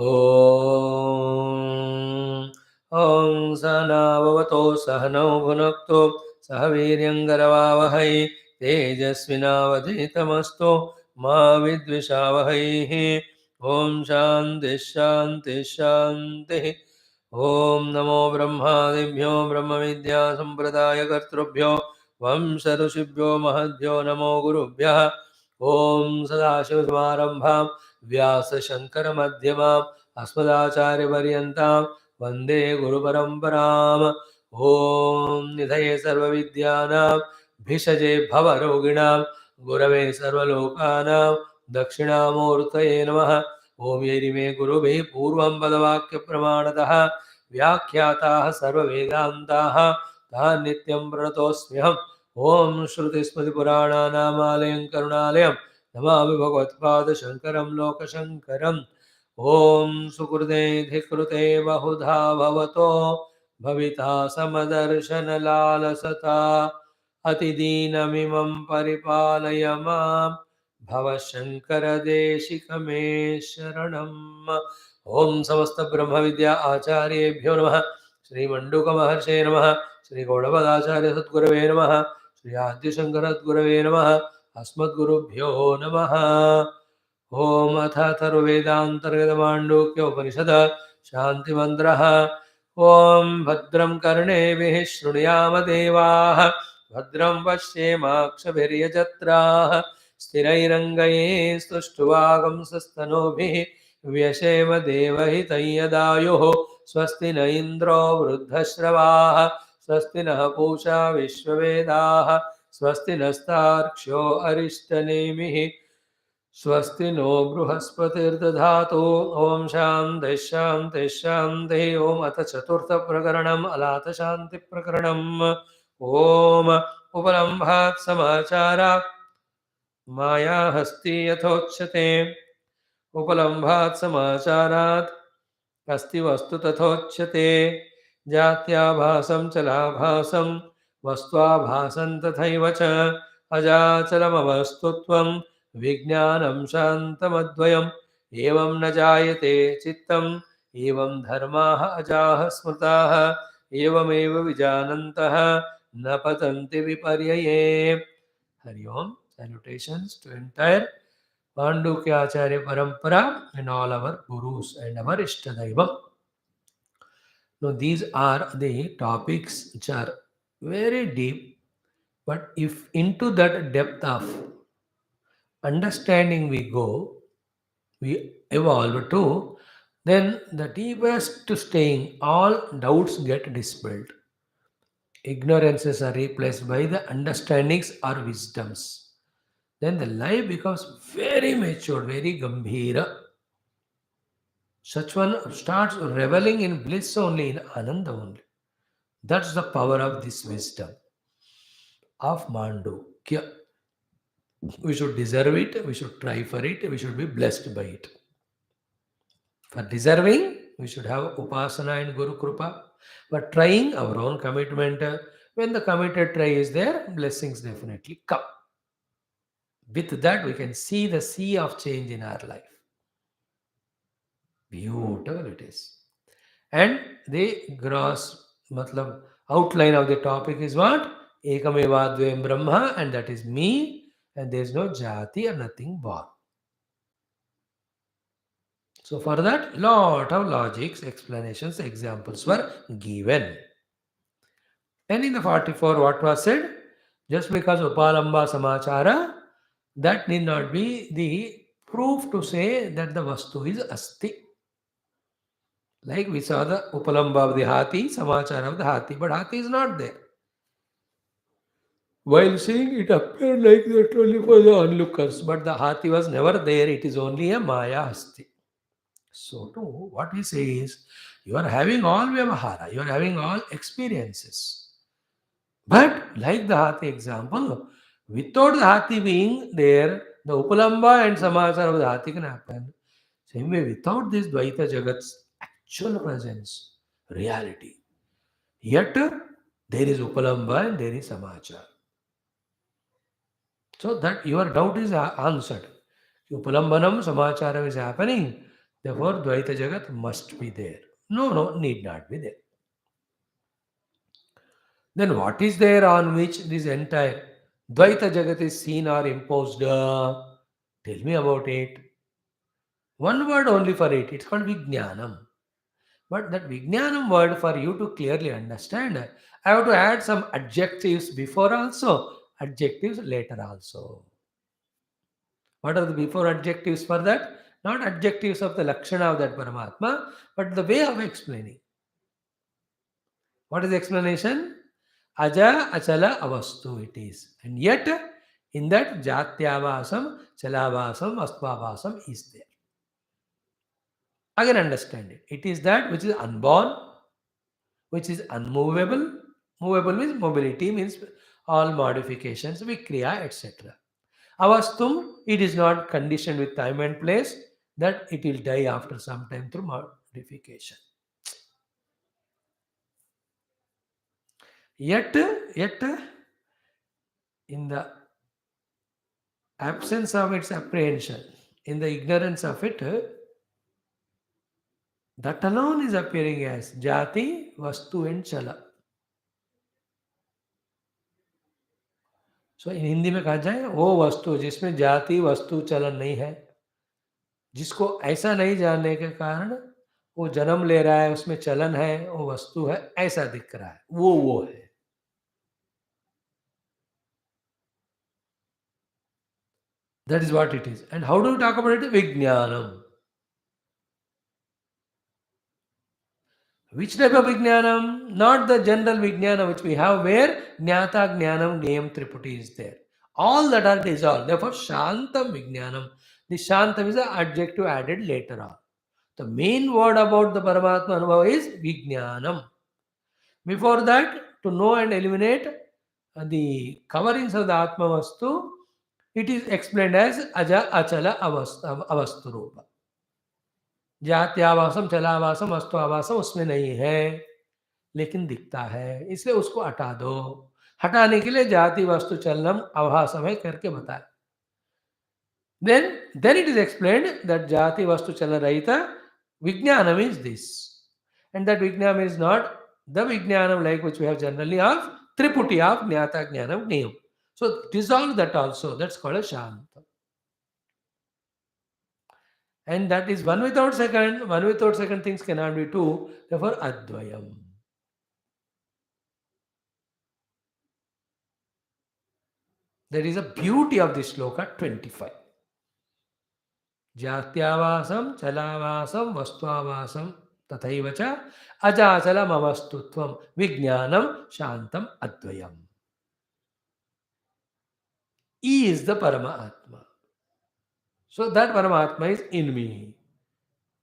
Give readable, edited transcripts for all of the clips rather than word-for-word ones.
ॐ ॐ सहनाववतो सहनौ भुनक्तु सह वीर्यङ्करवावहै तेजस्विनावधीतमस्तु मा विद्विषावहैः ॐ शान्तिः शान्तिः शान्तिः ॐ नमो ब्रह्मादिभ्यो ब्रह्मविद्यासम्प्रदायकर्तृभ्यो वंशऋषिभ्यो महद्भ्यो नमो गुरुभ्यः ॐ सदाशिवसमारम्भां व्यासशङ्करमध्यमाम् अस्मदाचार्यपर्यन्तां वन्दे गुरुपरम्पराम् ॐ निधये सर्वविद्यानां भिषजे भवरोगिणां गुरवे सर्वलोकानां दक्षिणामूर्तये नमः ॐ यैरिमे गुरुभिः पूर्वं पदवाक्यप्रमाणतः व्याख्याताः सर्ववेदान्ताः तान् नित्यं प्रणतोऽस्म्यहम् ॐ श्रुतिस्मृतिपुराणानामालयं करुणालयं नमामि भगवत्पादशङ्करं लोकशङ्करम् ॐ सुकृते बहुधा भवतो भविता समदर्शनलालसता अतिदीनमिमं परिपालय मां भवशङ्करदेशिकमे शरणम् ॐ समस्तब्रह्मविद्या आचार्येभ्यो नमः श्रीमण्डूकमहर्षये नमः श्रीगौडपदाचार्यसद्गुरवे नमः श्री आद्यशङ्करद्गुरवे नमः अस्मद्गुरुभ्यो नमः ॐ अथ अथर्ववेदान्तर्गतमाण्डूक्योपनिषद शान्तिमन्त्रः ॐ भद्रं कर्णेभिः शृणुयाम देवाः भद्रं पश्येमाक्षभिर्यजत्राः स्थिरैरङ्गैः स्तुष्टुवागंसस्तनूभिः व्यशेम देवहितं यदायुः स्वस्ति न इन्द्रो वृद्धश्रवाः स्वस्ति नः पूषा विश्ववेदाः स्वस्ति नस्तार्क्ष्यो अरिष्टनेमिः स्वस्ति नो बृहस्पतिर्दधातु ॐ शान्तिः शान्तिः शान्तिः ॐ अथ चतुर्थप्रकरणम् अलातशान्तिप्रकरणम् ॐ उपलम्भात् समाचारात् मायाहस्ति यथोच्यते उपलम्भात् समाचारात् अस्ति वस्तु तथोच्यते जात्याभासं चलाभासं वस्त्वाभासं तथैव च अजाचलमवस्तुत्वं विज्ञानं शान्तमद्वयम् एवं न जायते चित्तम् एवं धर्माः अजाः स्मृताः एवमेव विजानन्तः न पतन्ति विपर्यये। हरि ओम, salutations to entire Mandukya Acharya Parampara and all our gurus and our Ishtadaivam. Now these are the topics which are very deep, but if into that depth of understanding we go, we evolve to, then the deepest to staying, all doubts get dispelled. Ignorances are replaced by the understandings or wisdoms. Then the life becomes very mature, very gambhira. Such one starts reveling in bliss only, in ananda only. That's the power of this wisdom of Mandukya. We should deserve it, we should try for it, we should be blessed by it. For deserving, we should have upasana and Guru Krupa. For trying, our own commitment. When the committed try is there, blessings definitely come. With that, we can see the sea of change in our life. Beautiful it is. And the gross outline of the topic is what? Ekamevadvayam Brahma, and that is me, and there is no jati or nothing born. So for that, lot of logics, explanations, examples were given. And in the 44, what was said? Just because Upalamba Samachara, that need not be the proof to say that the Vastu is Asti. Like we saw the Upalamba of the Hathi, Samachara of the Hathi, but Hathi is not there. While seeing it appeared like that only for the onlookers, but the Hathi was never there, it is only a Maya Asti. So too, what we say is, you are having all Vyavahara, you are having all experiences. But like the Hathi example, without the Hathi being there, the Upalamba and Samachara of the Hathi can happen. Same way, without this Dvaita Jagat's actual presence, reality, yet there is Upalamba and there is Samachara. So that your doubt is answered. Upalambanam Samacharam is happening, Therefore, Dvaita Jagat must be there. No, no, need not be there. Then what is there on which this entire Dvaita Jagat is seen or imposed? Tell me about it. One word only for it. It's called Vijnanam. But that Vijnanam word, for you to clearly understand, I have to add some adjectives before also, adjectives later also. What are the before adjectives for that? Not adjectives of the Lakshana of that Paramatma, but the way of explaining. What is the explanation? Aja achala avastu it is. And yet, in that Jatyavasam, Chalavasam, Astvavasam is there. Again, understand it. It is that which is unborn, which is unmovable. Movable means mobility, means all modifications, vikriya, etc. Avastum, it is not conditioned with time and place, that it will die after some time through modification. Yet, in the absence of its apprehension, in the ignorance of it, that alone is appearing as jati, vastu and chala. सो इन हिंदी में कहा जाए वो वस्तु जिसमें जाति वस्तु चलन नहीं है, जिसको ऐसा नहीं जानने के कारण वो जन्म ले रहा है, उसमें चलन है, वो वस्तु है, ऐसा दिख रहा है, वो है. That is what it is. And how do you talk about it? Vijnanam. Which type of Vijnanam? Not the general Vijnana which we have where Jnata Jnanam Gnayam Triputi is there. All that are dissolved. Therefore, Shantam Vijnanam. The Shantam is an adjective added later on. The main word about the Paramatma Anubhava is Vijnanam. Before that, to know and eliminate the coverings of the Atma Vastu, it is explained as Aja Achala Avastu Rupa. जात्यावासम चलावासम अस्तवासम उसमें नहीं है, लेकिन दिखता है, इसलिए उसको हटा दो. हटाने के लिए जाति वस्तु चलनम आभासम है करके बताए. Then it is explained that jati vastu chala rahita vijnanam is this. And that vijnanam is not the vijnanam like which we have generally of triputi of jnata jnanam gnayam. So dissolve that also. That's called a shanta. And that is one without second. One without second things cannot be two. Therefore advayam. There is a beauty of this sloka 25. जात्यावासम चलावासम वस्त्वावासम तथैव च अजाचलमवस्तुत्वम विज्ञानम शांतम अद्वयम. E is the Paramatma. So that Paramatma is in me.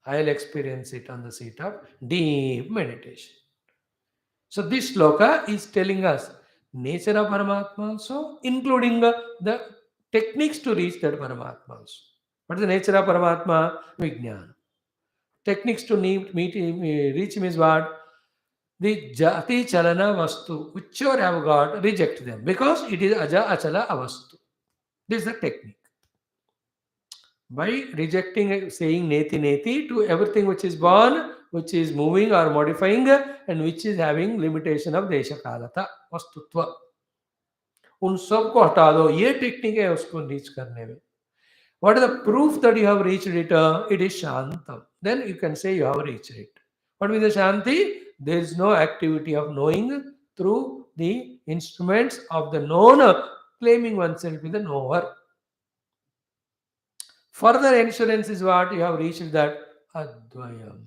I'll experience it on the seat of deep meditation. So this sloka is telling us nature of Paramatma also, including the techniques to reach that Paramatma also. What is the nature of Paramatma? Vijnana. Techniques to reach him is what? The jati chalana vastu, whichever I have got, reject them because it is aja achala avastu. This is the technique. By rejecting, saying neti neti to everything which is born, which is moving or modifying, and which is having limitation of desha kalata vastutva. उन सब को हटा दो, ये technique है उसको reach करने में. What is the proof that you have reached it? It is Shantam. Then you can say you have reached it. What is the Shanti? There is no activity of knowing through the instruments of the known, claiming oneself with the knower. Further insurance is what? You have reached that Advayam.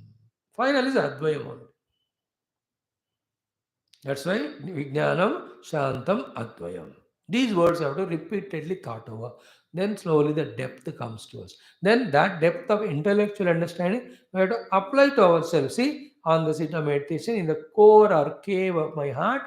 Final is Advayam only. That's why Vijnanam, Shantam, Advayam. These words have to repeatedly thought over. Then slowly the depth comes to us. Then that depth of intellectual understanding we have to apply to ourselves. See, on the seat of meditation, in the core or cave of my heart,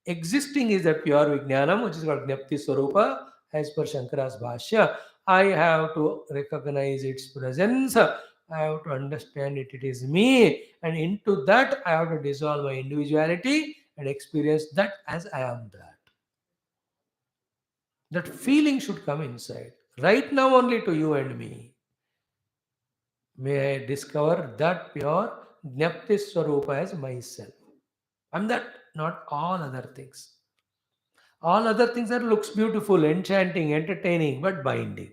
existing is that pure Vijnanam, which is called Gnapti Swarupa, as per Shankara's Bhashya. I have to recognize its presence. I have to understand it. It is me. And into that, I have to dissolve my individuality and experience that as I am that. That feeling should come inside. Right now, only to you and me. May I discover that pure Jnapti Swarupa as myself. And that, not all other things. All other things are looks beautiful, enchanting, entertaining, but binding.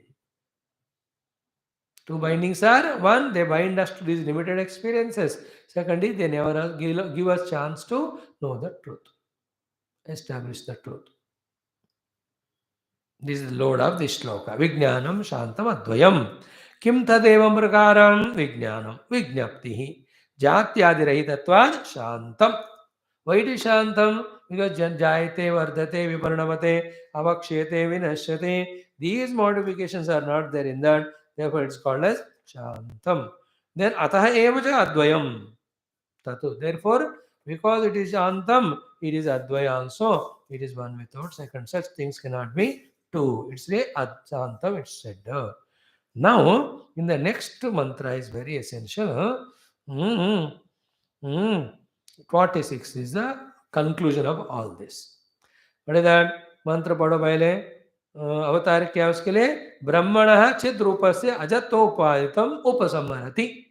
Two bindings are: one, they bind us to these limited experiences. Secondly, they never give us chance to know the truth, establish the truth. This is the Lord of this shloka. Vijnanam Shantam Advayam. Kim tadevam prakaram Vijnanam Vijnaptihi. Jatyadirahitatvad Shantam. Why it is Shantam? Because Jayate, Vardate, Viparnamate, Avakshete, Vinashyate. These modifications are not there in that. Therefore, it's called as Shantam. Then Ataha Evaja Advayam. Tatu. Therefore, because it is Shantam, it is Advaya also. It is one without second. Such things cannot be two. It's a Shantam, it's said. Now, in the next mantra is very essential. Mm, mm. 46 is the conclusion of all this. What is that? मंत्र पढ़ो पहले. अवतार क्या है उसके लिए? ब्रह्मणः चिद रूपस्य अजतोपादितम उपसंहरति.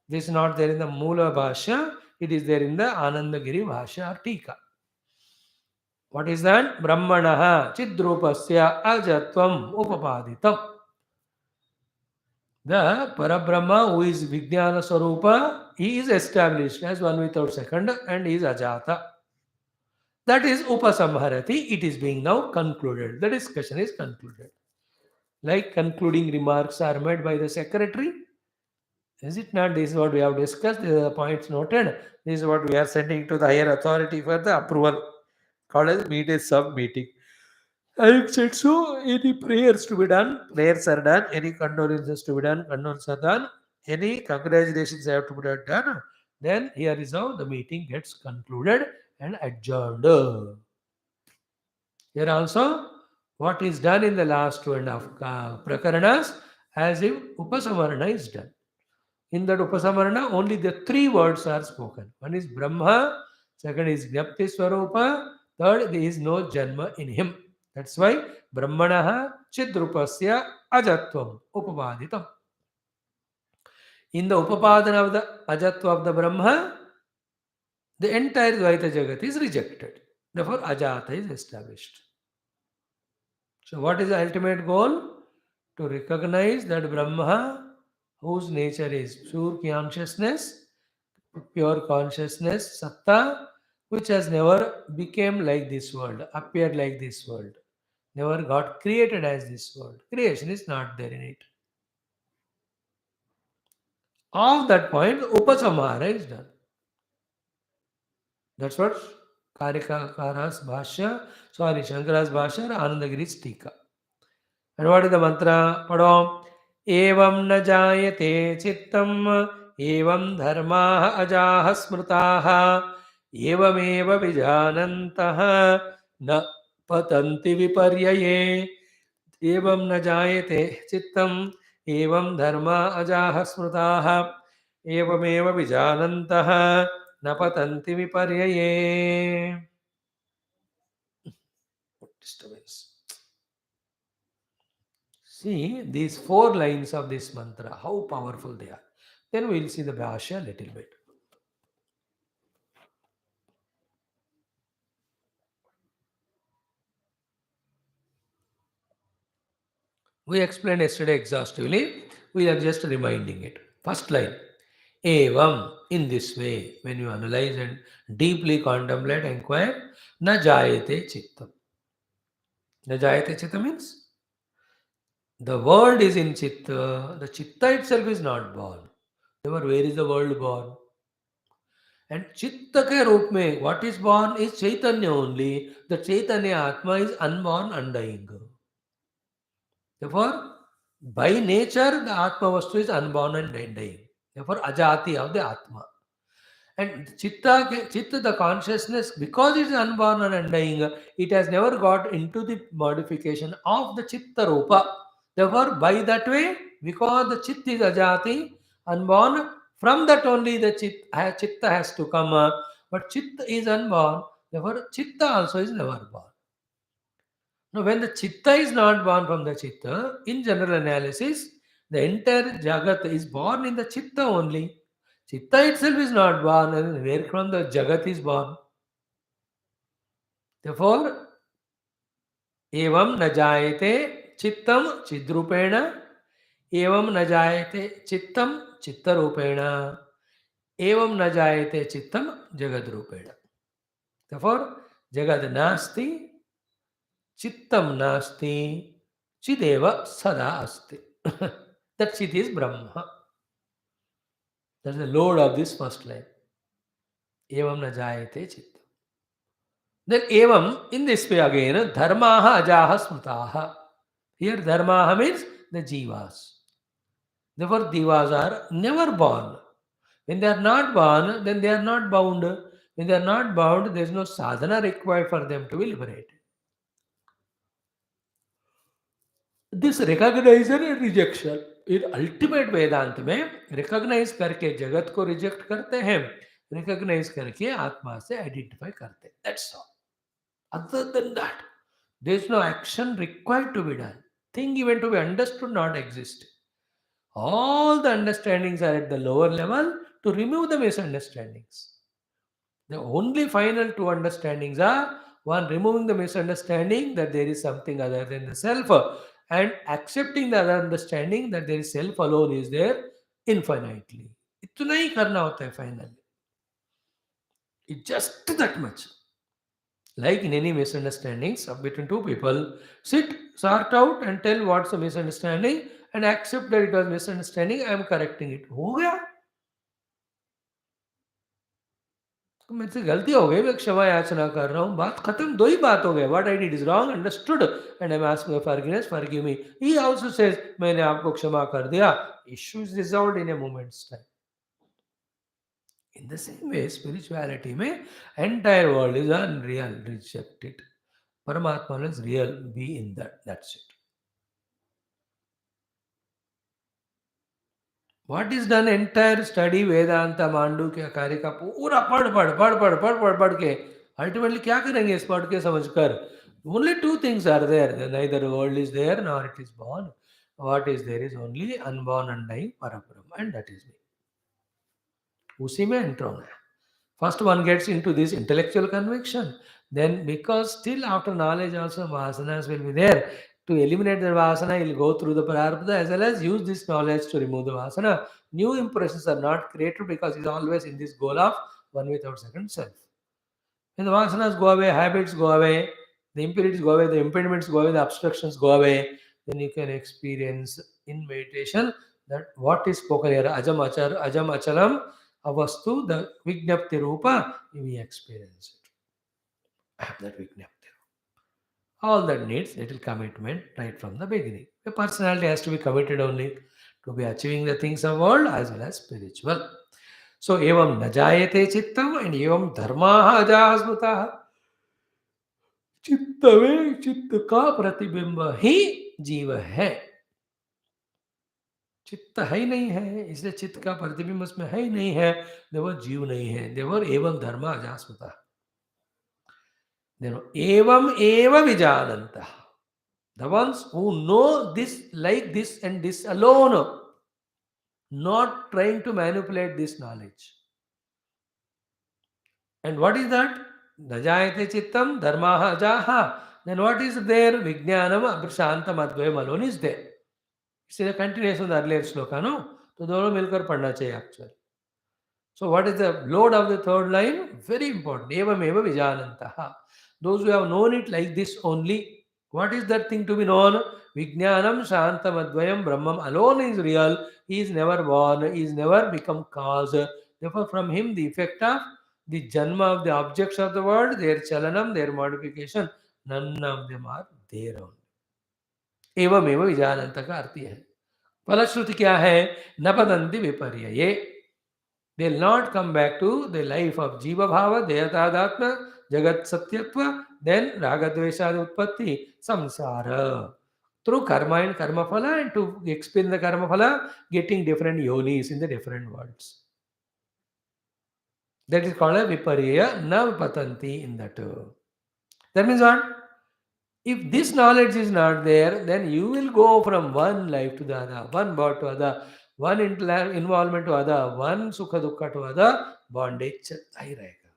This is not there in the Mula Bhashya, it is there in the Anandagiri Bhashya or Tika. What is that? Brahmanaha Chidrupasya Ajatvam Upapaditam. The Parabrahma who is Vijnana Swarupa, he is established as one without second and he is Ajata. That is Upasamharati, it is being now concluded. The discussion is concluded. Like concluding remarks are made by the secretary. Is it not? This is what we have discussed. These are the points noted. This is what we are sending to the higher authority for the approval. Called as meet is sub meeting. I said so. Any prayers to be done? Prayers are done. Any condolences to be done? Condolences are done. Any congratulations have to be done? Then here is how the meeting gets concluded and adjourned. Here also, what is done in the last two and a half prakaranas, as if upasamarana is done. In that upasamarana, only the three words are spoken. One is Brahma, second is Jnapti Swarupa, third, there is no Janma in him. That's why Brahmanaha Chidrupasya Ajatvam Upapaditam. In the Upapadana of the Ajatva of the Brahma, the entire Dvaita Jagat is rejected. Therefore, Ajata is established. So, what is the ultimate goal? To recognize that Brahma, whose nature is pure consciousness, Satta, which has never became like this world, appeared like this world, never got created as this world. Creation is not there in it. Of that point, Upasamhara is done. That's what Karika's Bhashya, Shankara's Bhashya, Anandagiri's Tika. And what is the mantra? Padam. Evam na jayate chittam, evam dharmaha ajaha smrutaha, evam eva vijanantaha, na patanti viparyaye. Evam na jayate chittam, evam dharma ajaha smrutaha, evam eva vijanantaha, na patanti viparyaye. What disturbance? See these four lines of this mantra, how powerful they are. Then we will see the Bhashya a little bit. We explained yesterday exhaustively. We are just reminding it. First line, Evam, in this way, when you analyze and deeply contemplate, inquire, na jayate chittam. Na jayate chitta means the world is in chitta, the chitta itself is not born. Therefore, where is the world born? And chitta ke roop mein, what is born is Chaitanya only. The Chaitanya Atma is unborn, undying. Therefore, by nature, the Atma Vastu is unborn and undying. Therefore, Ajati of the Atma. And Chitta, the consciousness, because it is unborn and undying, it has never got into the modification of the Chitta Rupa. Therefore, by that way, because the Chitta is Ajati, unborn, from that only the Chitta has to come. But Chitta is unborn, therefore Chitta also is never born. Now, when the Chitta is not born from the Chitta, in general analysis, The entire Jagat is born in the Chitta only. Chitta itself is not born, and where from the Jagat is born. Therefore, evam na jayate chittam chidrupena, evam na jayate chittam chittarupena, evam na jayate chittam jagadrupena. Therefore, jagad nasti, chittam nasti, chideva sada asti. That chit is Brahma. That is the load of this first line. Evam na jayate chittam. Then evam, in this way again, dharmaha ajaha smrutaha. Here dharmaha means the jivas. Therefore, divas are never born. When they are not born, then they are not bound. When they are not bound, there is no sadhana required for them to be liberated. This recognition and rejection in ultimate वेदांत में recognize करके जगत को reject करते हैं, recognize करके आत्मा से identify करते हैं. That's all. Other than that, there is no action required to be done. Thing even to be understood not exist. All the understandings are at the lower level to remove the misunderstandings. The only final two understandings are one, removing the misunderstanding that there is something other than the self, and accepting the other understanding that there is self alone is there infinitely. इतना ही करना होता है finally. It's just that much. Like in any misunderstandings between two people, sit, sort out and tell what's the misunderstanding and accept that it was misunderstanding. I am correcting it. हो गया. तो मेरे से गलती हो गई, मैं क्षमा याचना कर रहा हूँ, बात खत्म. दो ही बात हो गए. What I did is wrong, understood, and I am asking forgiveness, forgive me. He also says मैंने आपको क्षमा कर दिया. Issue is resolved in a moment's time. In the same way, spirituality में entire world is unreal, reject it. Paramatma is real, be in that. That's it. What is done entire study Vedanta, Mandukya, Karika, पूरा पढ़ के ultimately क्या करेंगे इस पढ़ के समझ कर? Only two things are there. Neither world is there nor it is born. What is there is only unborn, undying Parabrahma, and that is me. उसी में enter होना है. First one gets into this intellectual conviction. Then because still after knowledge also vasanas will be there. To eliminate the vasana, he will go through the prarabdha as well as use this knowledge to remove the vasana. New impressions are not created because he is always in this goal of one without second self. When the vasanas go away, habits go away, the impurities go away, the impediments go away, the obstructions go away, then you can experience in meditation that what is spoken here, ajam achalam, avastu, the vignapti rupa, we experience it. I have that vignapti. All that needs little commitment right from the beginning. The personality has to be committed only to be achieving the things of world as well as spiritual. So, evam najayate chittam and evam dharmaha ajasmutaha. चित्त में चित्त का प्रतिबिंब ही जीव है. चित्त है ही नहीं है, इसलिए चित्त का प्रतिबिंब उसमें है ही नहीं है, देवर जीव नहीं है. देवर एवं धर्म अजास्मता. एवं एव विजानन्तः. The ones who know this like this and this alone, not trying to manipulate this knowledge. And what is that? Najayate chittam dharmaha ajaha. Then what is there? Vijnanam abhrishantam advayam alone is there. It's a continuation of the earlier sloka, no? तो दोनों मिलकर पढ़ना चाहिए actually. So what is the load of the third line? Very important. Evam eva vijanantaha. Those who have known it like this only. What is that thing to be known? Vijnanam shantam advayam brahmam alone is real. He is never born. He is never become cause. Therefore from him the effect of the janma of the objects of the world, their chalanam, their modification, none of them are there only. एवं एवं विजानंत का अर्थ है. फलश्रुति क्या है? न पदंति विपर्यये. They will not come back to the life of jiva bhava, dehatadhatma, jagat satyatva, then ragadveshad utpatti, samsara. Through karma and karma phala, and to experience the karma phala, getting different yonis in the different worlds. That is called a viparya, na patanti in that. That means what? If this knowledge is not there, then you will go from one life to the other, one birth to other, one involvement to other, one sukha dukha to other, bondage चलता ही रहेगा.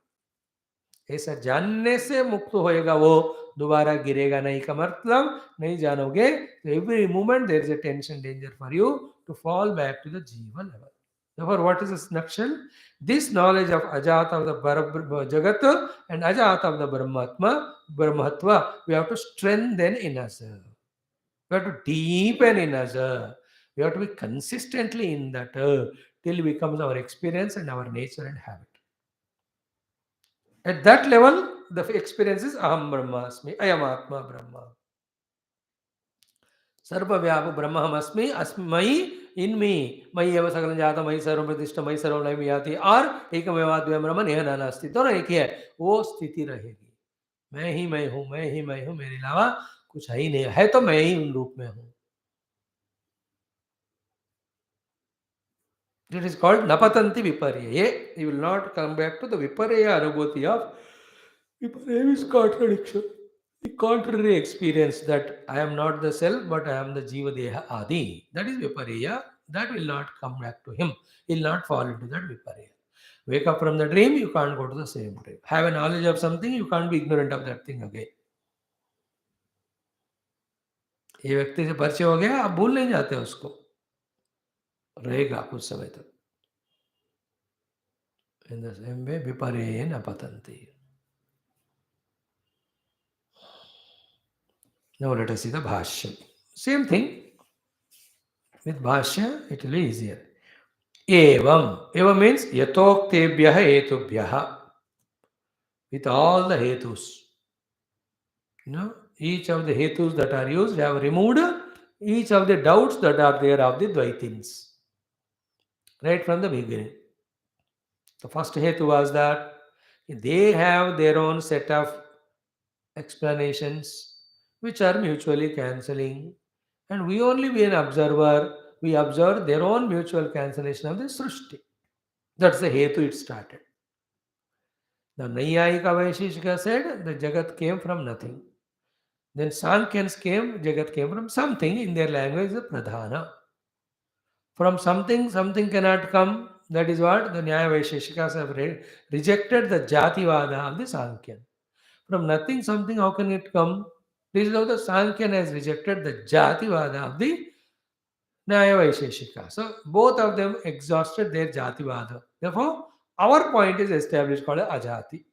ऐसा जानने से मुक्त होएगा वो, दोबारा गिरेगा नहीं का मतलब नहीं जानोगे तो every moment there is a tension danger for you to fall back to the jiva level. Therefore, what is this nutshell? This knowledge of ajata of the jagat and ajata of the brahmatma, we have to strengthen in us. We have to deepen in us. We have to be consistently in that till it becomes our experience and our nature and habit. At that level, the experience is Aham Brahmasmi, Ayam Atma Brahma. Sarva Vyapa Brahmahamasmi, Asmai in me, Mai Eva Sakalam Jata, Mai Sarvam Pratishta, Mai Sarvam Laimiyati, or Ekamevad Brahma Neha Nanasti. दोनों एक ही है, वो स्थिति रहेगी. मैं ही मैं हूँ, मैं ही मैं हूँ, मेरे अलावा कुछ है ही नहीं है, तो मैं ही उन रूप में हूँ. It is called Napatanti Viparya. You will not come back to the Viparya Anubhuti of Viparya is contradiction. The contrary experience that I am not the self, but I am the Jiva Deha Adi. That is Viparya. That will not come back to him. He will not fall into that Viparya. Wake up from the dream, you can't go to the same dream. Have a knowledge of something, you can't be ignorant of that thing again. ये व्यक्ति से परिचय हो गया, आप भूल नहीं जाते उसको, रहेगा कुछ समय तक. In the same way, viparye na patanti. Now let us see the bhashya. Same thing. With bhashya, it will be easier. Evam. Evam means yatoktebhyaha etubhyaha. With all the hetus. Each of the hetus that are used have removed each of the doubts that are there of the Dvaitins. Right from the beginning. The first hetu was that they have their own set of explanations which are mutually cancelling. And we only be an observer. We observe their own mutual cancellation of the Srishti. That's the hetu it started. The Naiyayika Vaisheshika said the Jagat came from nothing. Then Sankyans came, Jagat came from something, in their language, the Pradhana. From something, something cannot come. That is what the Nyaya Vaisheshikas have rejected the Jativada of the Sankhyan. From nothing, something, how can it come? This is how the Sankhyan has rejected the Jativada of the Nyaya Vaisheshika. So both of them exhausted their Jativada. Therefore, our point is established called Ajati.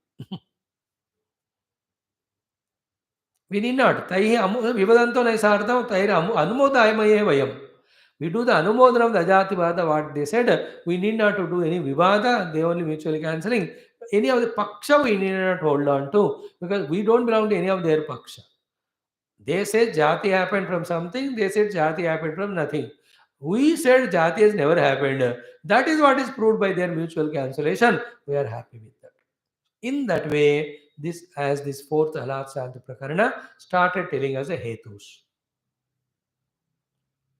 We need not. Taihi vivadanto naisartham tair anumodayamaye vayam. We do the anumodana of the Ajativada, what they said. We need not to do any vivada. They only mutually cancelling. Any of the paksha we need not hold on to because we don't belong to any of their paksha. They said jati happened from something. They said jati happened from nothing. We said jati has never happened. That is what is proved by their mutual cancellation. We are happy with that. In that way, this fourth ALAATHA Shanti Prakarana started telling us a hetus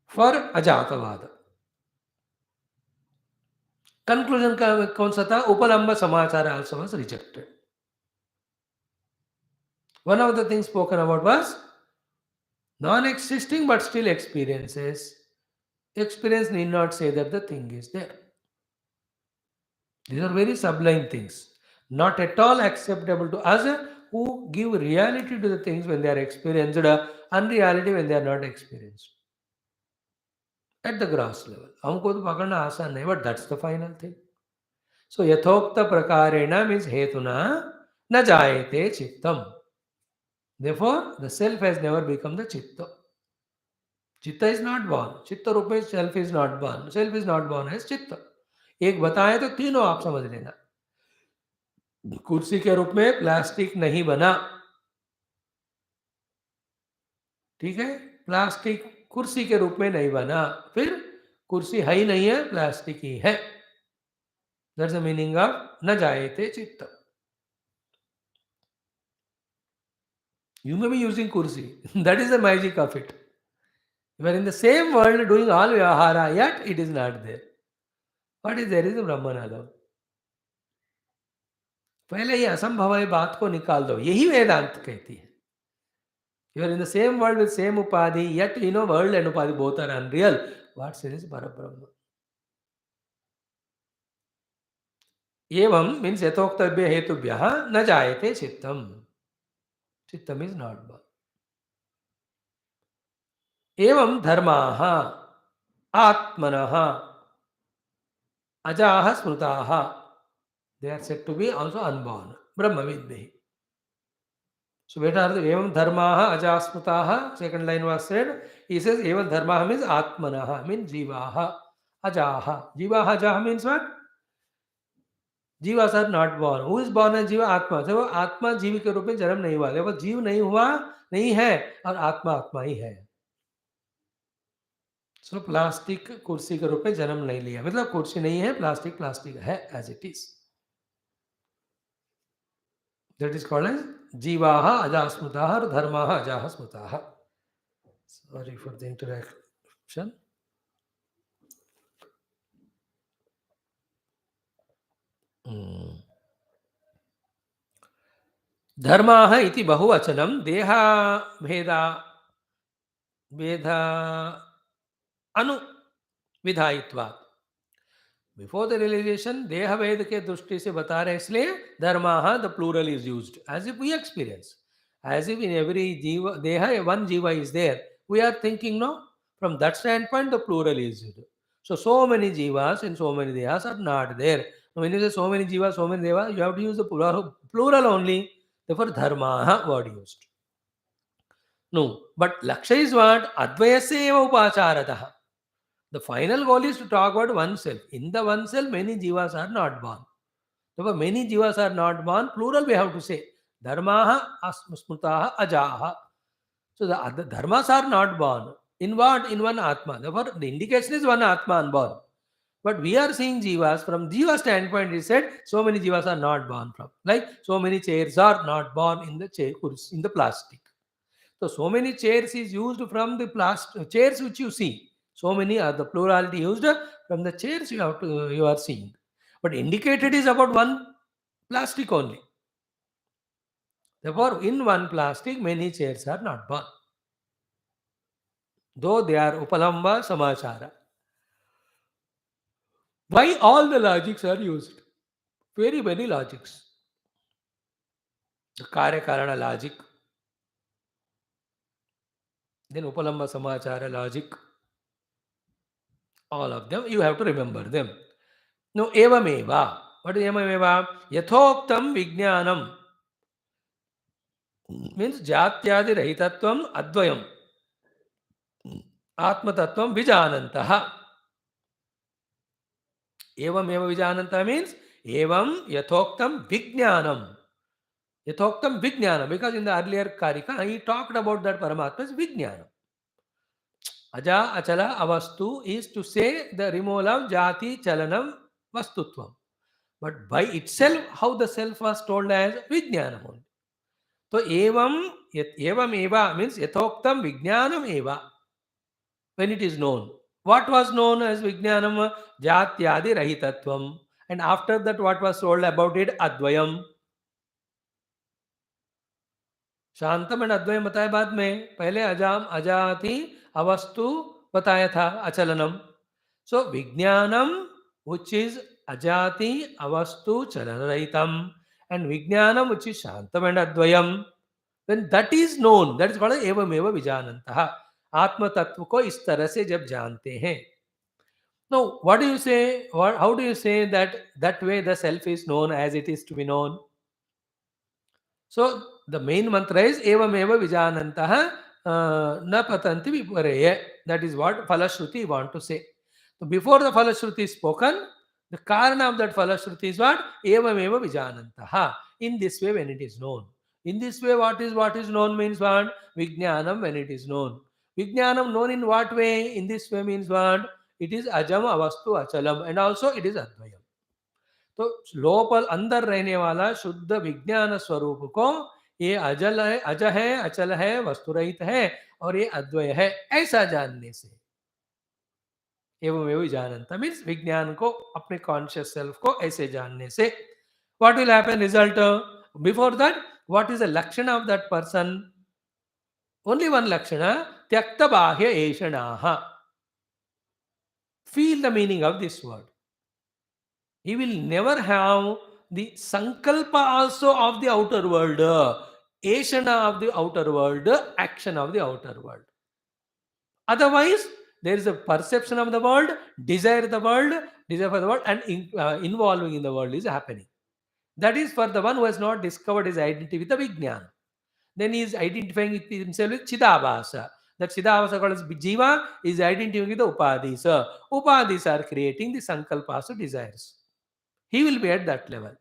for Ajatavada. Conclusion kaun sa tha? Upalamba Samachara also was rejected. One of the things spoken about was non-existing but still experiences. Experience need not say that the thing is there. These are very sublime things. Not at all acceptable to us who give reality to the things when they are experienced, unreality when they are not experienced. At the gross level. हमको तो पकड़ना आसान नहीं, but that's the final thing. So यथोक्त प्रकारेण means hetuna न जायते चित्तम. Therefore, the self has never become the chitta. Chitta is not born. Chitta रूप में self is not born. Self is not born as chitta. एक बताए तो तीनों आप समझ लेना. कुर्सी के रूप में प्लास्टिक नहीं बना. ठीक है, प्लास्टिक कुर्सी के रूप में नहीं बना. फिर कुर्सी है ही नहीं है, प्लास्टिक ही है. That's the meaning of na jayate chitta. You may be using kursi. That is the magic of it. You are in the same world doing all vyavahara, yet it is not there. What is there is a Brahmanadam. पहले ये असंभव बात को निकाल दो, यही वेदांत कहती है. You are in the same world with same upadhi, yet world and upadhi both are unreal. What says Parabrahma? Evam means yatoktabhya hetubhyaha na jayate chittam. Chittam is not born. Evam dharmaha atmanaha ajaha smrutaha. They are said to be also unborn. Brahma vidhi. So where are the evam dharmaha ajasmutaha? Second line was said. He says evam dharmaha means atmanaha, means jivaha, ajaha. Jivaha, ajaha means what? Jivas are not born. Who is born as jiva? Atma. So वो आत्मा जीव के रूप में जन्म नहीं हुआ, वो जीव नहीं हुआ, नहीं है, और आत्मा आत्मा ही है. सो प्लास्टिक कुर्सी के रूप में जन्म नहीं लिया, मतलब कुर्सी नहीं है, प्लास्टिक प्लास्टिक है as it is. That is called as जीवाः अजास्मृताः और धर्माः अजाः स्मृताः. Sorry for the interruption. धर्माः इति बहुवचनं देहा भेदा भेद अनु विधायित्वात्. बिफोर द रियलाइजेशन देह भेद के दृष्टि से बता रहे, इसलिए धर्माः the plural is used as if we experience, as if in every जीव देह वन जीव is there. We are thinking no from that stand point the plural is used. So many jivas and so many dehas are not there. Now when you say so many jivas, so many devas, you have to use the plural only. Therefore dharmaः word used. No, but laksha is what? Advayasya eva upacharatah. The final goal is to talk about oneself. In the oneself, many jivas are not born. Therefore, many jivas are not born. Plural we have to say. Dharmaha smrutaha ajaha. So the other dharmas are not born. In what? In one atma. Therefore, the indication is one atma unborn. But we are seeing jivas from jiva standpoint. He said so many jivas are not born from. Like so many chairs are not born in the chair, in the plastic. So many chairs is used from the plastic chairs which you see. So many are the plurality used from the chairs you are seeing. But indicated is about one plastic only. Therefore, in one plastic, many chairs are not born. Though they are upalamba samachara. Why all the logics are used? Very many logics. The Karyakarana logic, then upalamba samachara logic. All of them, you have to remember them. No, evameva. What is evameva? Yathoktam vijnanam. Means jatyadi rahitatvam advayam. Atmatattvam vijanantaha. Evam eva vijananta means evam yathoktam vijnanam. Yathoktam vijnanam. Because in the earlier Karika, he talked about that Paramatma's vijnanam. Aja achala avastu is to say the removal of jati chalanam vastutvam. But by itself, how the self was told as vijnanam only. So evam eva means yathoktam vijnanam eva. When it is known. What was known as vijnanam? Jatyadi rahitatvam. And after that, what was told about it? Advayam. शांतम and अद्वयम बताया बाद में. पहले अजाम अजाति अवस्तु बताया था अचलनम. सो विज्ञानम which is ajati avastu chalanarahitam, and vijnanam which is shantam and advayam. When that is known, that is called evam eva vijanantah. आत्म तत्व को इस तरह से जब जानते हैं. Now, what do you say? How do you say that way the self is known as it is to be known? So the main mantra is evam eva vijanantah na patanti vipareye. That is what Falashruti want to say. So before the Falashruti is spoken, the karana of that Falashruti is what? Evam eva vijanantah. In this way when it is known. In this way what is known means what? Vijnanam when it is known. Vijnanam known in what way? In this way means what? It is ajam avastu achalam and also it is advayam. तो लोपल अंदर रहने वाला शुद्ध विज्ञान स्वरूप को ये अजल है, अज है, अचल है, वस्तुरहित है और ये अद्वय है, ऐसा जानने से एवं एवं जानता मीन्स विज्ञान को अपने कॉन्शियस सेल्फ को ऐसे जानने से what will happen result. Before that what is the lakshana of that person? Only one Lakshana, Tyakta Bahya Eshanaha. Feel the meaning of this word. He will never have the Sankalpa also of the outer world, Eshana of the outer world, action of the outer world. Otherwise, there is a perception of the world, desire for the world, and involving in the world is happening. That is for the one who has not discovered his identity with the Vijnana. Then he is identifying with himself with Chidabhasa. That Chidabhasa called as Jiva is identifying with the Upadhis. Upadhis are creating the Sankalpas, desires. He will be at that level.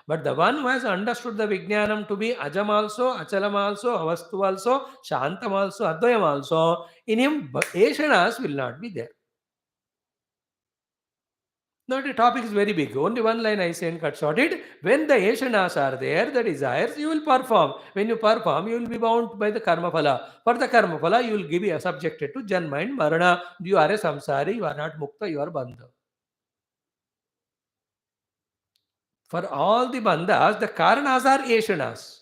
But the one who has understood the Vijnanam to be Ajam also, Achalam also, Avastu also, Shantam also, Advayam also, in him Eshanas will not be there. Now the topic is very big. Only one line I say and cut short it. When the Eshanas are there, the desires, you will perform. When you perform, you will be bound by the karma phala. For the karma phala, you will be subjected to janma and marana. You are a samsari, you are not mukta, you are bandha. For all the bandhas, the karanas are Eshanas.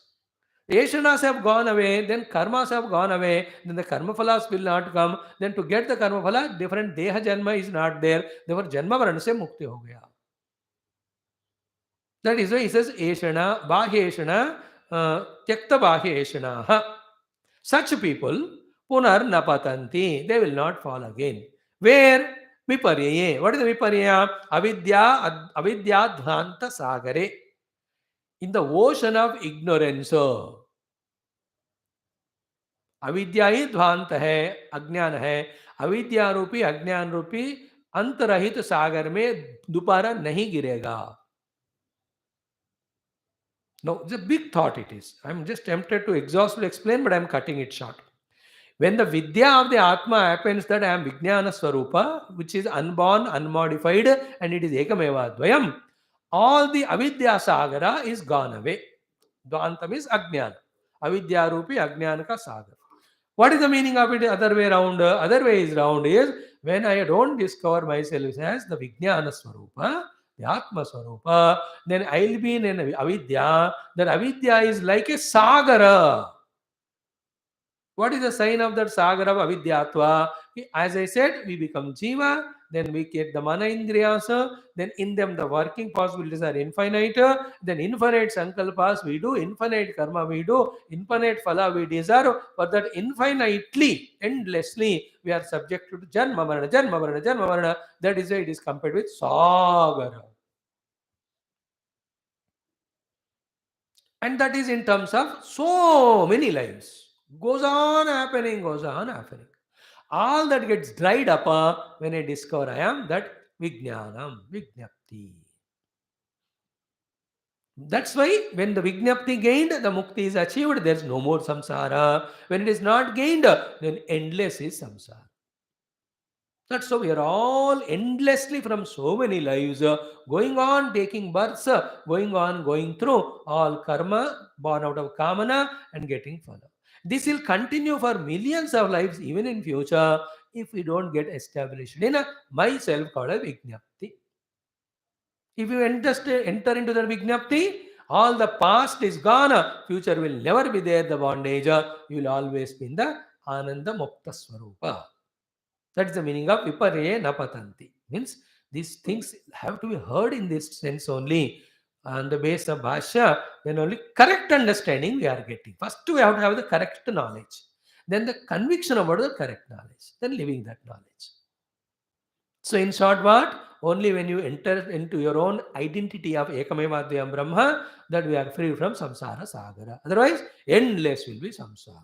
Eshanas have gone away, then karmas have gone away, then the karma phalas will not come. Then to get the karma phala, different deha janma is not there. Therefore, janma varana se mukti ho gaya. That is why he says Eshana, Bahyeshana, Tyakta Bahyeshana. Such people, Punar Napatanti, they will not fall again. Where? Viparyaye. What is the Viparya? Avidya Dhanta Sagare. In the ocean of ignorance. अविद्या ही ध्वांत है, अज्ञान है. अविद्या रूपी अज्ञान रूपी अंतरहित सागर में दोबारा नहीं गिरेगा. No, it's a big thought it is. I'm just tempted to exhaustively explain, but I'm cutting it short. When the Vidya of the Atma happens that I am Vijnana Swarupa, which is unborn, unmodified, and it is Ekameva Dvayam, all the Avidya Sagara is gone away. Dvantam is Ajnana. Avidya Rupi Ajnana ka Sagar. What is the meaning of it other way around? Other way is round is when I don't discover myself as the Vijnana Swarupa, the Atma Swarupa, then I'll be in an Avidya. That Avidya is like a Sagara. What is the sign of that Sagar of Avidyatva? As I said, we become Jiva, then we get the Mana Indriyasa, then in them the working possibilities are infinite, then infinite Sankalpas we do, infinite Karma we do, infinite Phala we deserve, but that infinitely, endlessly, we are subject to Janma Marana, Janma Marana, Janma Marana. That is why it is compared with Sagara. And that is in terms of so many lives. Goes on happening, goes on happening. All that gets dried up when I discover I am that Vijnanam, Vijnapti. That's why when the Vijnapti gained, the Mukti is achieved, there's no more samsara. When it is not gained, then endless is samsara. That's so we are all endlessly from so many lives going on, taking births, going on, going through all karma born out of kamana and getting phala. This will continue for millions of lives even in future if we don't get established in a myself called a Vijnapti. If you enter into the Vijnapti, all the past is gone, future will never be there, the bondage, you will always be in the Ananda Mukta Swarupa. That is the meaning of Viparye Napatanti. Means these things have to be heard in this sense only. On the base of Bhashya, then only correct understanding we are getting. First, we have to have the correct knowledge. Then the conviction about the correct knowledge. Then living that knowledge. So, in short, what? Only when you enter into your own identity of Ekameva Advayam Brahma, that we are free from samsara sagara. Otherwise, endless will be samsara.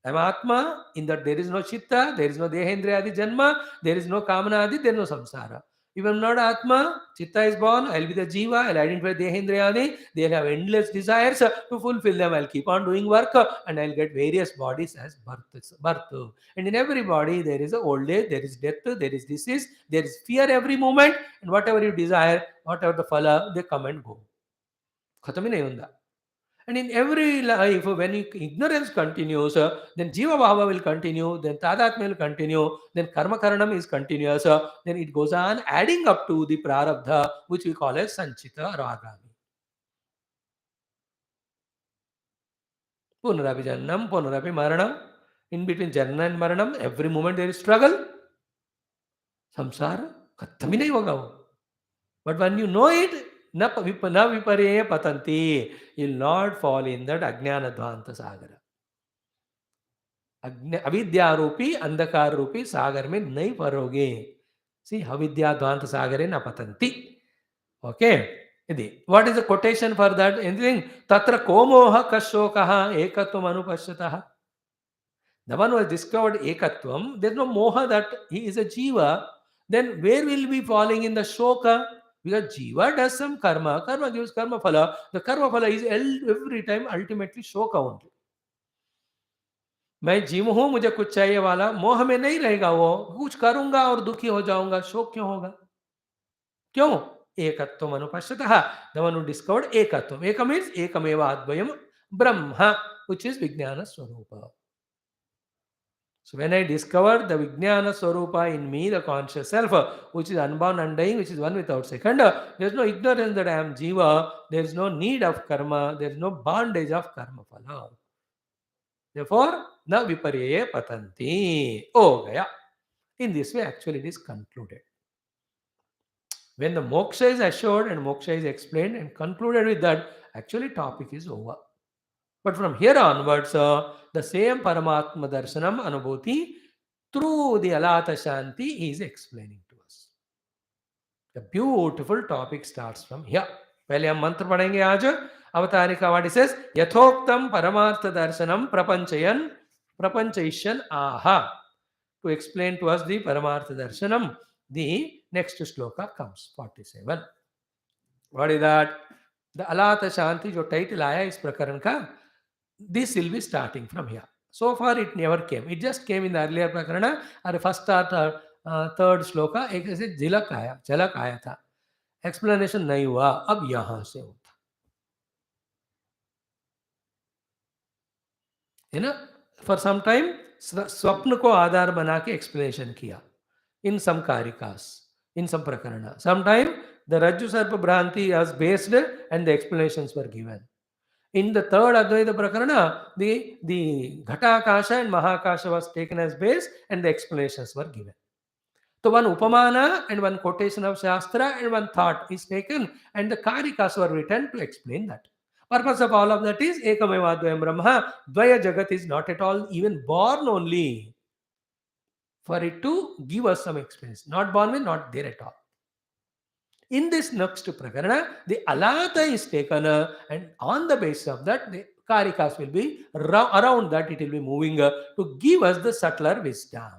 I am Atma, in that there is no Chitta, there is no Dehendriya Adi Janma, there is no Kamana Adi, there is no Samsara. If I am not Atma, Chitta is born, I will be the Jiva, I will identify Dehendriya Adi, they will have endless desires to fulfill them. I will keep on doing work and I will get various bodies as birth. And in every body, there is a old age, there is death, there is disease, there is fear every moment, and whatever you desire, whatever the phala, they come and go. Khatam hi nahi hunda. And in every life, when ignorance continues, then Jiva Bhava will continue, then Tadatma will continue, then Karma Karanam is continuous, then it goes on adding up to the Prarabdha, which we call as Sanchita or Agami. Punarapi Jannam, Punarapi Maranam, In between Janna and Maranam, every moment there is struggle. Samsara, khatam hi nahi hoga wo. But when you know it, na vipareye patanti, you will not fall in that Ajnana Dvanta Sagara. अविद्या रूपी अंधकार रूपी सागर में नहीं परोगे. सी अविद्या ध्वांत सागरे न पतंती. Okay. इति what is the quotation for that anything तत्र को मोह कशोकः एकत्वम अनुपश्यतः. The one who has discovered ekatvam, there is no moha that he is a jiva. Then where will be falling in the shoka? Because jiva does some karma. Karma gives karma phala. The karma phala is every time ultimately shoka only. मैं जीव हूं, मुझे कुछ चाहिए वाला मोह में नहीं रहेगा. वो कुछ करूंगा और दुखी हो जाऊंगा. शोक क्यों होगा? क्यों? एकत्वम अनुपश्यतः. The one who discovered ekatvam. Eka means ekameva advayam brahma, which is vijnana swarupa. So when I discovered the vijnana swarupa in me, the conscious self, which is unborn, undying, which is one without second, there is no ignorance that I am jiva. There is no need of karma. There is no bondage of karma phala. Therefore, na viparye patanti. Oh, gaya. In this way, actually, it is concluded. When the moksha is assured and moksha is explained and concluded with that, actually, topic is over. But from here onwards, the same Paramatma Darshanam Anubhuti through the Alatha Shanti he is explaining to us. The beautiful topic starts from here. पहले हम मंत्र पढ़ेंगे आज. अवतारिका what it says, यथोक्तम परमार्थ दर्शनम प्रपंचयिष्यन् aha. To explain to us the Paramartha Darshanam, the next shloka comes, 47. What is that? The Alatha Shanti, जो title आया इस प्रकरण का, this will be starting from here. So far it never came. It just came in the earlier prakarana, or first or third shloka, एक ऐसे झलक आया था. Explanation नहीं हुआ, अब यहाँ से होता. You know, for some time, स्वप्न को आधार बना के explanation किया. In some karikas, in some prakarana. Sometimes the Rajju Sarpa Bhranti was based and the explanations were given. In the third Advaita Prakarana, the Ghatakasha and Mahakasha was taken as base and the explanations were given. So one Upamana and one quotation of Shastra and one thought is taken and the Karikas were written to explain that. Purpose of all of that is Ekameva Dvayam Brahma. Dvaya Jagat is not at all even born only for it to give us some experience. Not born means not there at all. In this next prakarana, the alatha is taken and on the basis of that, the karikas will be around that, it will be moving to give us the subtler wisdom.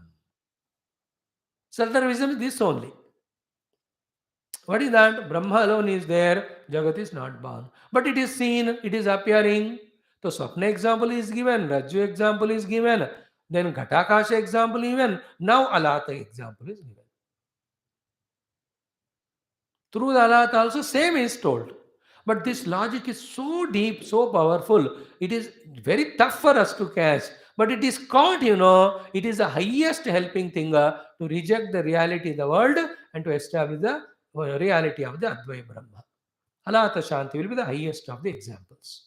Subtler wisdom is this only. What is that? Brahma alone is there, Jagat is not born. But it is seen, it is appearing. So Swapna example is given, Rajju example is given, then Ghatakasha example given, now Alatha example is given. Through the Alatha also same is told. But this logic is so deep, so powerful, it is very tough for us to catch. But it is caught, it is the highest helping thing to reject the reality of the world and to establish the reality of the Advaya Brahma. Alatha Shanti will be the highest of the examples.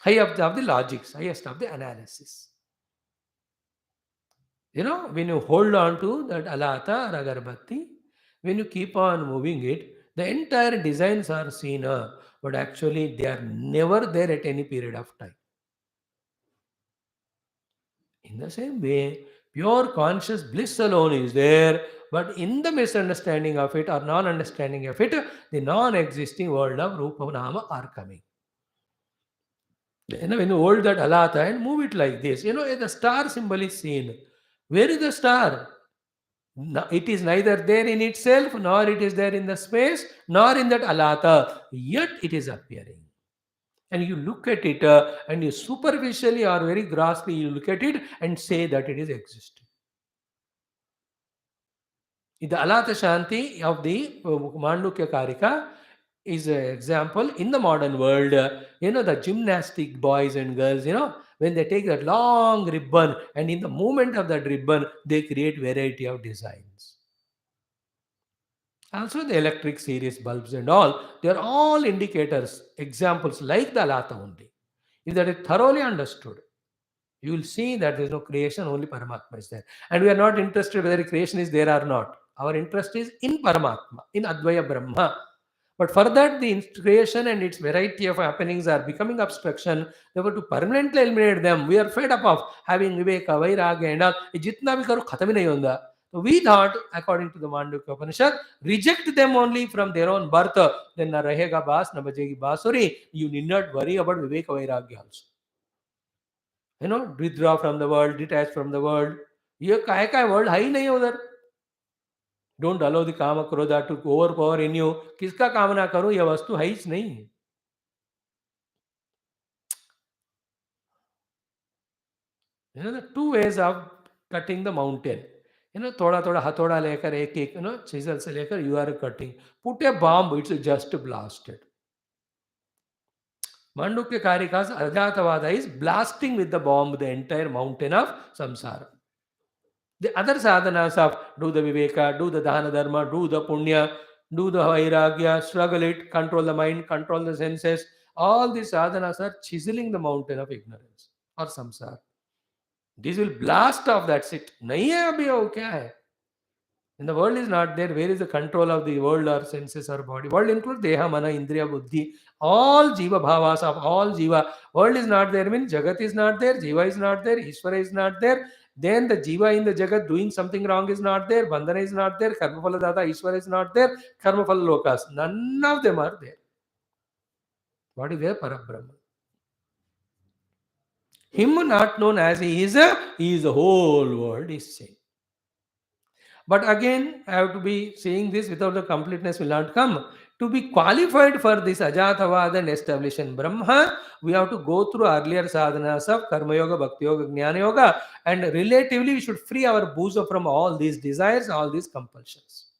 Highest of the logics, highest of the analysis. When you hold on to that Alatha or Agarbatti, when you keep on moving it, the entire designs are seen, but actually they are never there at any period of time. In the same way, pure conscious bliss alone is there, but in the misunderstanding of it or non-understanding of it, the non-existing world of Rupa Nama are coming. When you hold that Alatha and move it like this, the star symbol is seen. Where is the star? No, it is neither there in itself, nor it is there in the space, nor in that Alatha. Yet it is appearing. And you look at it and you superficially or very grossly you look at it and say that it is existing. The Alatha Shanti of the Mandukya Karika is an example in the modern world. The gymnastic boys and girls, when they take that long ribbon and in the movement of that ribbon, they create variety of designs. Also the electric series bulbs and all, they are all indicators, examples like the Alatha only. If that is thoroughly understood. You will see that there is no creation, only Paramatma is there. And we are not interested whether creation is there or not. Our interest is in Paramatma, in Advaya Brahma. But for that, the creation and its variety of happenings are becoming obstruction. Therefore, to permanently eliminate them, we are fed up of having Viveka, Vairagya, and all. ये जितना भी करो खत्म ही नहीं होगा. So we thought, according to the Mandukya Upanishad, reject them only from their own birth. Then na rahega bas, na bajegi basuri. You need not worry about Viveka, Vairagya also. Withdraw from the world, detach from the world. ये काय काय world है ही नहीं उधर. Don't allow the kama krodha to overpower in you. किसका कामना करो, यह वस्तु है ही नहीं. The two ways of cutting the mountain. थोड़ा थोड़ा हथौड़ा लेकर एक एक chisel से लेकर you are cutting. Put a bomb, it's just blasted. Mandukya Karikas Ajatavada is blasting with the bomb the entire mountain of samsara. The other sadhanas of do the viveka, do the dana dharma, do the punya, do the vairagya, struggle it, control the mind, control the senses, all these sadhanas are chiseling the mountain of ignorance or samsara. This will blast off, that's it. Nahi hai abhi ho, kya hai? And the world is not there. Where is the control of the world or senses or body? World includes Deha, Mana, Indriya, Buddhi. All Jiva Bhavas of all Jiva. World is not there means Jagat is not there, Jiva is not there, Ishvara is not there. Then the Jiva in the Jagat doing something wrong is not there, Bandhana is not there, Karmaphala Data, Ishvara is not there, Karmaphala Lokas. None of them are there. What is there? Parabrahma. Him not known as he is the whole world is same. But again, I have to be saying this without the completeness will not come. To be qualified for this Ajatavada and establish in Brahma, we have to go through earlier sadhanas of Karma Yoga, Bhakti Yoga, Jnana Yoga, and relatively we should free our bosom from all these desires, all these compulsions.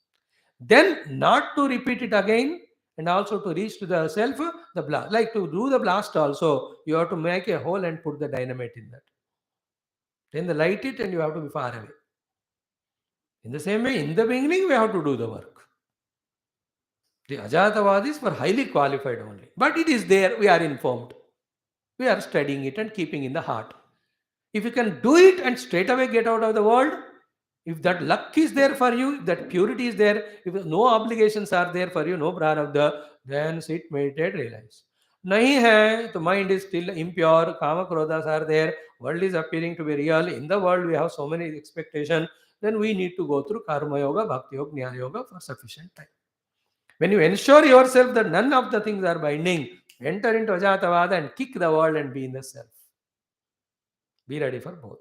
Then not to repeat it again, and also to reach to the self, the blast. Like to do the blast also, you have to make a hole and put the dynamite in that. Then the light it and you have to be far away. In the same way, in the beginning, we have to do the work. The Ajatavadis were highly qualified only. But it is there, we are informed. We are studying it and keeping in the heart. If you can do it and straight away get out of the world, if that luck is there for you, if that purity is there, if no obligations are there for you, no prarabdha, then sit, meditate, realize. Nahi hai, the mind is still impure, kama krodhas are there, world is appearing to be real. In the world, we have so many expectations. Then we need to go through Karma Yoga, Bhakti Yoga, Jnana Yoga for sufficient time. When you ensure yourself that none of the things are binding, enter into Ajatavada and kick the world and be in the self. Be ready for both.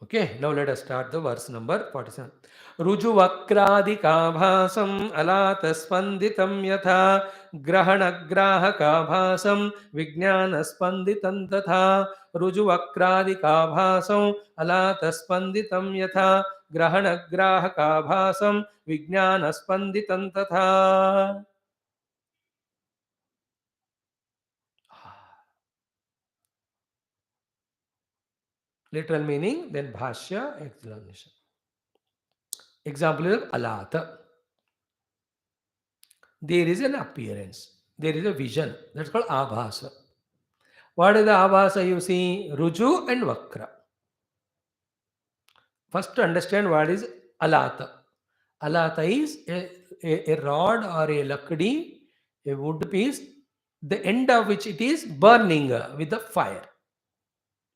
Okay, now let us start the verse number 47. Rujuvakrādikābhāsam alātaspanditam yatha grahanagrāhakābhāsam vijñānaspanditam tatha. Rujuvakrādikābhāsam alātaspanditam yatha grahanagrāhakābhāsam vijñānaspanditam tatha. Literal meaning, then Bhashya, explanation. Example is ALAATHA. There is an appearance. There is a vision. That's called Abhasa. What is the Abhasa you see? Ruju and Vakra. First to understand what is ALAATHA. ALAATHA is a rod or a lakdi, a wood piece, the end of which it is burning with the fire.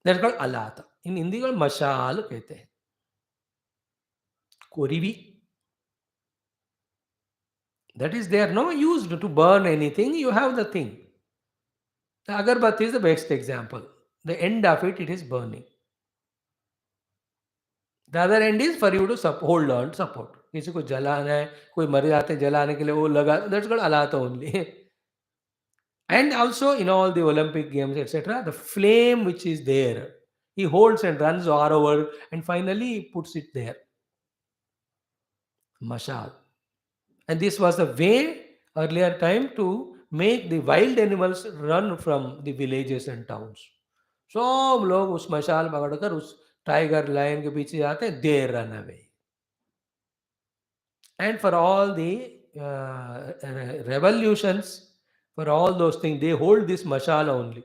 That's called ALAATHA. In Hindi called mashal कहते हैं. Korivi. That is, they are not used to burn anything. You have the thing. The agarbatti is the best example. The end of it, it is burning. The other end is for you to hold on, support. किसी को जलाना है, कोई मर जाते जलाने के लिए वो लगा. That's called ALAATHA only. And also in all the Olympic games, etc., the flame which is there, he holds and runs all over, and finally he puts it there. Mashal. And this was the way earlier time to make the wild animals run from the villages and towns. सब लोग उस मशाल पकड़कर उस tiger lion के पीछे जाते हैं, they run away. And for all the revolutions, for all those things, they hold this mashal only.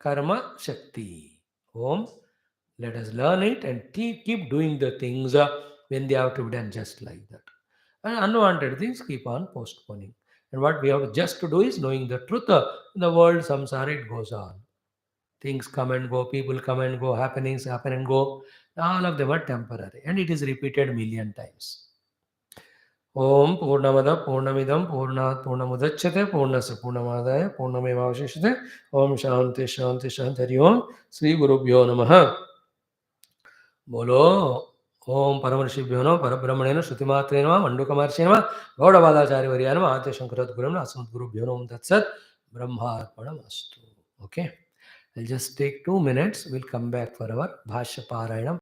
karma shakti. Om. Let us learn it and keep doing the things when they have to be done just like that. And unwanted things keep on postponing. And what we have just to do is knowing the truth. In the world, samsara, it goes on. Things come and go, people come and go, happenings happen and go. All of them are temporary. And it is repeated million times. Om Purnamada Purnamidam Purnat Purnamudachyate Purnasya Purnamadaya Purnamevavashishite Om Shanti Shanti Shanti Hari Om Sri Gurubhyo Namaha. Bolo Om Paramarshibhyo Namaha Parabrahmanena Shrutimatre Namaha Mandukamarshi Namaha Gaudavadacharya Varya Namaha Ate Shankarat Guru Namaha Asmat Gurubhyo Namaha Tatsat Brahmarpanamastu. Okay, I'll just take 2 minutes. We'll come back for our Bhashya Parayana.